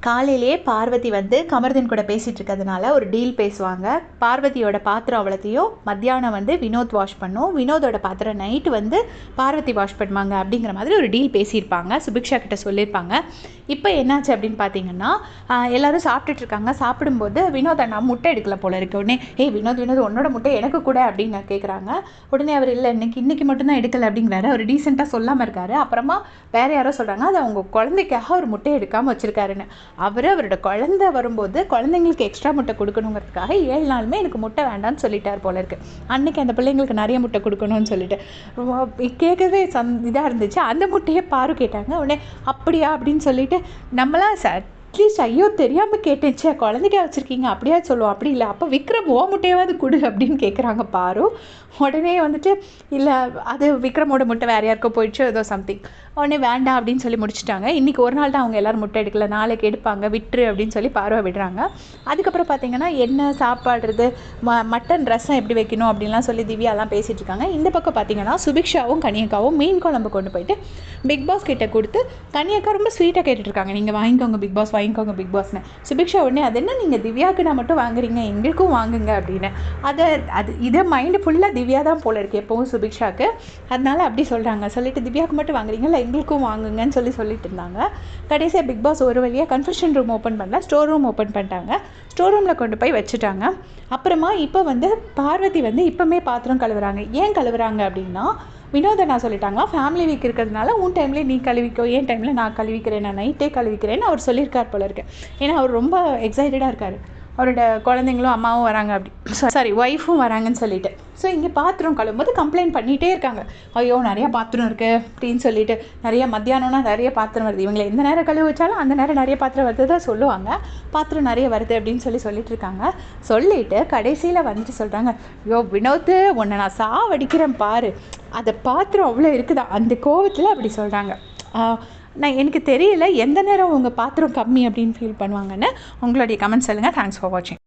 காலையிலேயே பார்வதி வந்து கமர்தீன் கூட பேசிகிட்டு இருக்கிறதுனால ஒரு டீல் பேசுவாங்க. பார்வதியோட பாத்திரம் அவ்வளோத்தையும் மத்தியானம் வந்து வினோத் வாஷ் பண்ணும், வினோதோட பாத்திரம் நைட்டு வந்து பார்வதி வாஷ் பண்ணுவாங்க அப்படிங்கிற மாதிரி ஒரு டீல் பேசியிருப்பாங்க. சுபிக்ஷா கிட்ட சொல்லியிருப்பாங்க. இப்போ என்னாச்சு அப்படின்னு பார்த்தீங்கன்னா, எல்லோரும் சாப்பிட்டுட்டு இருக்காங்க. சாப்பிடும்போது வினோத் அண்ணா முட்டை எடுக்கல போல இருக்கு. உடனே வினோத் உன்னோட முட்டை எனக்கு கூட அப்படின்னு கேட்குறாங்க. உடனே அவர் இல்லை இன்னைக்கு மட்டும்தான் எடுக்கலை அப்படிங்கிறாரு. அவர் டீசெண்டாக சொல்லாமல் இருக்காரு. அப்புறமா வேறு யாரோ சொல்கிறாங்க அது அவங்க குழந்தைக்காக ஒரு முட்டை எடுக்காமல் வச்சுருக்காருன்னு. அவரோட குழந்தை வரும்போது குழந்தைங்களுக்கு எக்ஸ்ட்ரா முட்டை கொடுக்கணுங்கிறதுக்காக 7 நாளுமே எனக்கு முட்டை வேண்டாம்னு சொல்லிட்டார் போல இருக்கு. அன்னைக்கு அந்த பிள்ளைங்களுக்கு நிறைய முட்டை கொடுக்கணும்னு சொல்லிட்டு கேட்கவே இதாக இருந்துச்சு. அந்த முட்டையை பாரு கேட்டாங்க. உடனே அப்படியா அப்படின்னு சொல்லிட்டு நம்மளாம் அட்லீஸ்ட் ஐயோ தெரியாமல் கேட்டுச்சே குழந்தைக்கா வச்சுருக்கீங்க அப்படியா சொல்லுவோம். அப்படி இல்லை அப்போ விக்ரம் முட்டையாவது கொடு அப்படின்னு கேட்குறாங்க பாரு. உடனே வந்துட்டு இல்லை அது விக்ரமோட முட்டை வேறு யாருக்கோ போயிடுச்சு ஏதோ சம்திங். உடனே வேண்டாம் அப்படின்னு சொல்லி முடிச்சுட்டாங்க. இன்றைக்கி ஒரு நாள் தான் அவங்க எல்லோரும் முட்டை எடுக்கல, நாளைக்கு எடுப்பாங்க விட்டுரு அப்படின்னு சொல்லி பார்வை விடுறாங்க. அதுக்கப்புறம் பார்த்திங்கன்னா என்ன சாப்பாடுறது மட்டன் ரசம் எப்படி வைக்கணும் அப்படின்லாம் சொல்லி திவ்யாலாம் பேசிகிட்டு இருக்காங்க. இந்த பக்கம் பார்த்திங்கன்னா சுபிக்ஷாவும் கனியக்காவும் மீன் குழம்பு கொண்டு போயிட்டு பிக் பாஸ் கிட்டே கொடுத்து கனியக்கா ரொம்ப ஸ்வீட்டாக கேட்டுட்ருக்காங்க. நீங்கள் வாங்கிக்கோங்க பிக் பாஸ் வாங்கிக்கோங்க பிக் பாஸ்னு. சுபிக்ஷா உடனே அது என்ன நீங்கள் திவ்யாவுக்கு நான் மட்டும் வாங்குறீங்க எங்களுக்கும் வாங்குங்க அப்படின்னு. இதை மைண்டு ஃபுல்லாக திவ்யா தான் போல இருக்குது எப்போவும் சுபிக்ஷாவுக்கு. அதனால அப்படி சொல்கிறாங்க. சொல்லிட்டு திவ்யாவுக்கு மட்டும் வாங்குறீங்களா எங்களுக்கும் வாங்குங்கன்னு சொல்லிட்டு இருந்தாங்க. கடைசியாக பிக் பாஸ் ஒரு வழியாக கன்ஃபெஷன் ரூம் ஓப்பன் பண்ணல, ஸ்டோர் ரூம் ஓப்பன் பண்ணிட்டாங்க. ஸ்டோர் ரூமில் கொண்டு போய் வச்சுட்டாங்க. அப்புறமா இப்போ வந்து பார்வதி வந்து இப்போமே பாத்திரம் கழுவுறாங்க. ஏன் கழுவுறாங்க அப்படின்னா வினோத நான் சொல்லிட்டாங்களா ஃபேமிலி வீக் இருக்கிறதுனால உன் டைம்லேயே நீ கழுவிக்கோ, என் டைமில் நான் கழுவிக்கிறேன், நான் நைட்டே கழுவிக்கிறேன்னு அவர் சொல்லியிருக்கார் போல இருக்கு. ஏன்னா அவர் ரொம்ப எக்ஸைட்டடாக இருக்கார். அவரோட குழந்தைங்களும் அம்மாவும் வராங்க அப்படி ஒய்ஃபும் வராங்கன்னு சொல்லிட்டு. ஸோ இங்கே பாத்திரம் கழுவும்போது கம்ப்ளைண்ட் பண்ணிகிட்டே இருக்காங்க. ஐயோ நிறையா பாத்திரம் இருக்குது அப்படின்னு சொல்லிட்டு. நிறைய மத்தியானம்னா நிறைய பாத்திரம் வருது, இவங்களை எந்த நேரம் கழுவு வச்சாலும் அந்த நேரம் நிறைய பாத்திரம் வருது தான் சொல்லுவாங்க. பாத்திரம் நிறைய வருது அப்படின்னு சொல்லிட்டு இருக்காங்க. சொல்லிட்டு கடைசியில் வந்துட்டு சொல்கிறாங்க, ஐயோ வினோத் உன்னை நான் சாவடிக்கிறேன் பாரு, அதை பாத்திரம் அவ்வளோ இருக்குதா அந்த கோவத்தில் அப்படி சொல்கிறாங்க. எனக்கு தெரியல எந்த நேரம் உங்கள் பாத்திரம் கம்மி அப்படின்னு ஃபீல் பண்ணுவாங்கன்னு. உங்களுடைய கமெண்ட் சொல்லுங்கள். தேங்க்ஸ் ஃபார் வாட்சிங்.